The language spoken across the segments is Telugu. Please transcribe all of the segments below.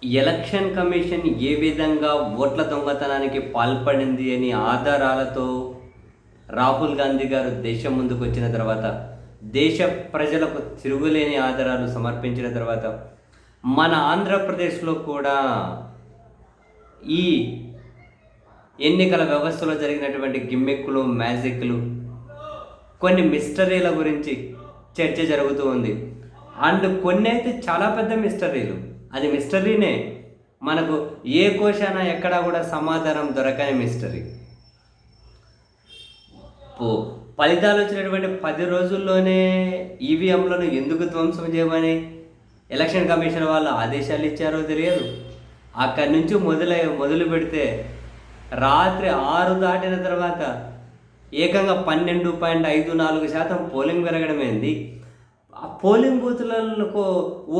ఎలక్షన్ కమిషన్ ఏ విధంగా ఓట్ల దొంగతనానికి పాల్పడింది అని ఆధారాలతో రాహుల్ గాంధీ గారు దేశం ముందుకు వచ్చిన తర్వాత, దేశ ప్రజలకు తిరుగులేని ఆధారాలు సమర్పించిన తర్వాత, మన ఆంధ్రప్రదేశ్లో కూడా ఈ ఎన్నికల వ్యవస్థలో జరిగినటువంటి గిమ్మిక్కులు, మ్యాజిక్లు, కొన్ని మిస్టరీల గురించి చర్చ జరుగుతూ ఉంది. అండ్ కొన్ని అయితే చాలా పెద్ద మిస్టరీలు. అది మిస్టరీనే, మనకు ఏ కోశాన ఎక్కడా కూడా సమాధానం దొరకని మిస్టరీ. ఫలితాలు వచ్చినటువంటి 10 రోజుల్లోనే ఈవీఎంలను ఎందుకు ధ్వంసం చేయమని ఎలక్షన్ కమిషన్ వాళ్ళు ఆదేశాలు ఇచ్చారో తెలియదు. అక్కడి నుంచి మొదలు పెడితే రాత్రి 6 దాటిన తర్వాత ఏకంగా 12.54% పోలింగ్ పెరగడమేంది. ఆ పోలింగ్ బూత్లకు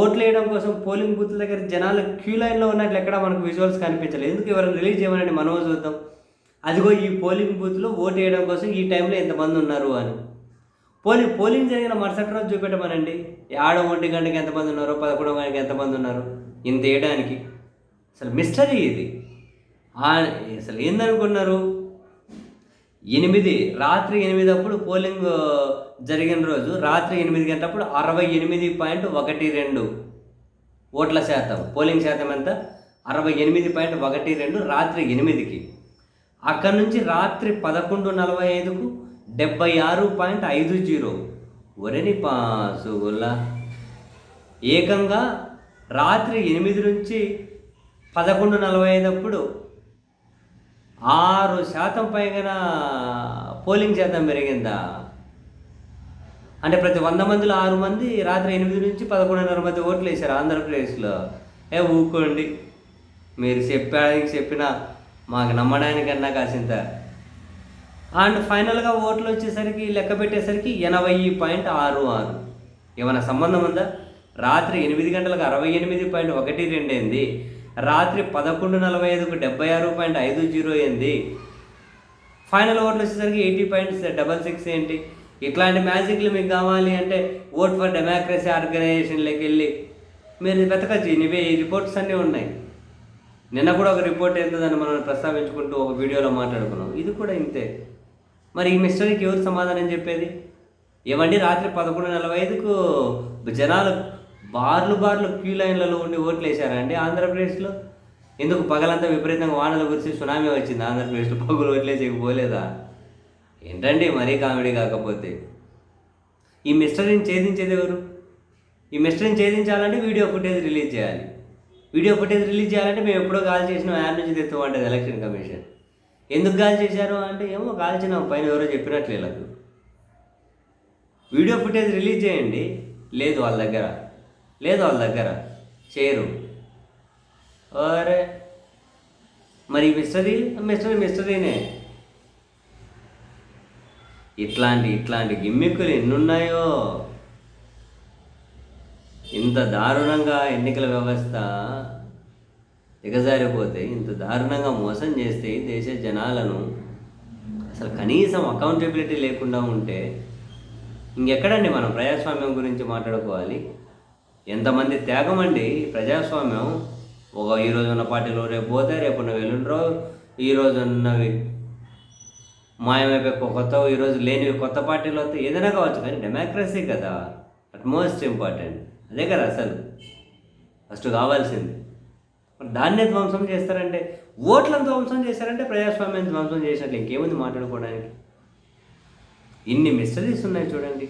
ఓట్లు వేయడం కోసం పోలింగ్ బూత్ల దగ్గర జనాలు క్యూ లైన్లో ఉన్నట్లు ఎక్కడ మనకు విజువల్స్ కనిపించలేదు. ఎందుకు ఎవరైనా రిలీజ్ చేయమనండి, మనము చూద్దాం. అదిగో ఈ పోలింగ్ బూత్లో ఓటు వేయడం కోసం ఈ టైంలో ఎంతమంది ఉన్నారు అని. పోలింగ్ జరిగిన మరుసటి రోజు చూపెట్టమనండి, 1 గంటకి ఎంతమంది ఉన్నారో, 11 గంటకి ఎంతమంది ఉన్నారు. ఇంత వేయడానికి అసలు మిస్టరీ ఇది. అసలు ఏందనుకున్నారు? రాత్రి 8 అప్పుడు పోలింగ్ జరిగిన రోజు రాత్రి 8 గంటలప్పుడు 68.12 ఓట్ల శాతం, పోలింగ్ శాతం ఎంత? 68.12 రాత్రి 8కి. అక్కడి నుంచి రాత్రి 11:45కు 76.50. ఒరేని పాసుగుల్లా, ఏకంగా రాత్రి 8 నుంచి 11:45 అప్పుడు 6% పైగా పోలింగ్ శాతం పెరిగిందా? అంటే ప్రతి 100 మందిలో 6 మంది రాత్రి 8 నుంచి 11:30 మధ్య ఓట్లు వేశారు ఆంధ్రప్రదేశ్లో. ఊకోండి, మీరు చెప్పినా మాకు నమ్మడానికన్నా కాసింత. అండ్ ఫైనల్గా ఓట్లు వచ్చేసరికి, లెక్క పెట్టేసరికి 80.66. ఏమైనా సంబంధం ఉందా? రాత్రి 8 గంటలకు 68.12 ఏంది, రాత్రి 11:45కు 76.50 ఏంది, ఫైనల్ ఓట్లు వచ్చేసరికి 80.66 ఏంటి? ఇట్లాంటి మ్యాజిక్లు మీకు కావాలి అంటే ఓట్ ఫర్ డెమోక్రసీ ఆర్గనైజేషన్లోకి వెళ్ళి మీరు వెతకచ్చు. ఇవే ఈ రిపోర్ట్స్ అన్నీ ఉన్నాయి. నిన్న కూడా ఒక రిపోర్ట్ ఏంటని మనం ప్రస్తావించుకుంటూ ఒక వీడియోలో మాట్లాడుకున్నాం. ఇది కూడా ఇంతే. మరి ఈ మిస్టరీకి ఎవరు సమాధానం చెప్పేది? ఏమండి, రాత్రి 11:45కు జనాలు బార్లు క్యూ లైన్లలో ఉండి ఓట్లు వేశారండి ఆంధ్రప్రదేశ్లో. ఎందుకు పగలంతా విపరీతంగా వానలు కురిసి సునామీ వచ్చింది ఆంధ్రప్రదేశ్లో? పగులు ఓట్లేసేకపోలేదా? ఏంటండి మరీ కామెడీ కాకపోతే. ఈ మిస్టరీని ఛేదించేది ఎవరు? ఈ మిస్టరీని ఛేదించాలంటే వీడియో ఫుటేజ్ రిలీజ్ చేయాలి. వీడియో ఫుటేజ్ రిలీజ్ చేయాలంటే మేము ఎప్పుడో కాల్ చేసినాం, యాడ్ నుంచి తెస్తామంటది ఎలక్షన్ కమిషన్. ఎందుకు కాల్ చేశారు అంటే, ఏమో కాల్చినాం, పైన ఎవరో చెప్పినట్లు వీళ్ళకు. వీడియో ఫుటేజ్ రిలీజ్ చేయండి. లేదు వాళ్ళ దగ్గర చేయరు. అరే మరి మిస్టరీనే. ఇట్లాంటి గిమ్మిక్కులు ఎన్నున్నాయో. ఇంత దారుణంగా ఎన్నికల వ్యవస్థ దిగజారిపోతే, ఇంత దారుణంగా మోసం చేస్తే దేశ జనాలను, అసలు కనీసం అకౌంటబిలిటీ లేకుండా ఉంటే ఇంకెక్కడండి మనం ప్రజాస్వామ్యం గురించి మాట్లాడుకోవాలి? ఎంతమంది త్యాగం అండి ప్రజాస్వామ్యం. ఈరోజు ఉన్న పార్టీలో రేపు పోతే, రేపున్న వెళ్ళుండ్రో, ఈరోజు ఉన్నవి మాయమైపోయి ఈరోజు లేనివి కొత్త పార్టీలు వస్తే ఏదైనా కావచ్చు, కానీ డెమోక్రసీ కదా అట్ మోస్ట్ ఇంపార్టెంట్. అదే కదా అసలు ఫస్ట్ కావాల్సింది. దాన్నే ధ్వంసం చేస్తారంటే, ఓట్లను ధ్వంసం చేస్తారంటే ప్రజాస్వామ్యాన్ని ధ్వంసం చేసినట్లు ఇంకేముంది మాట్లాడుకోవడానికి? ఇన్ని మిస్టరీస్ ఉన్నాయి చూడండి.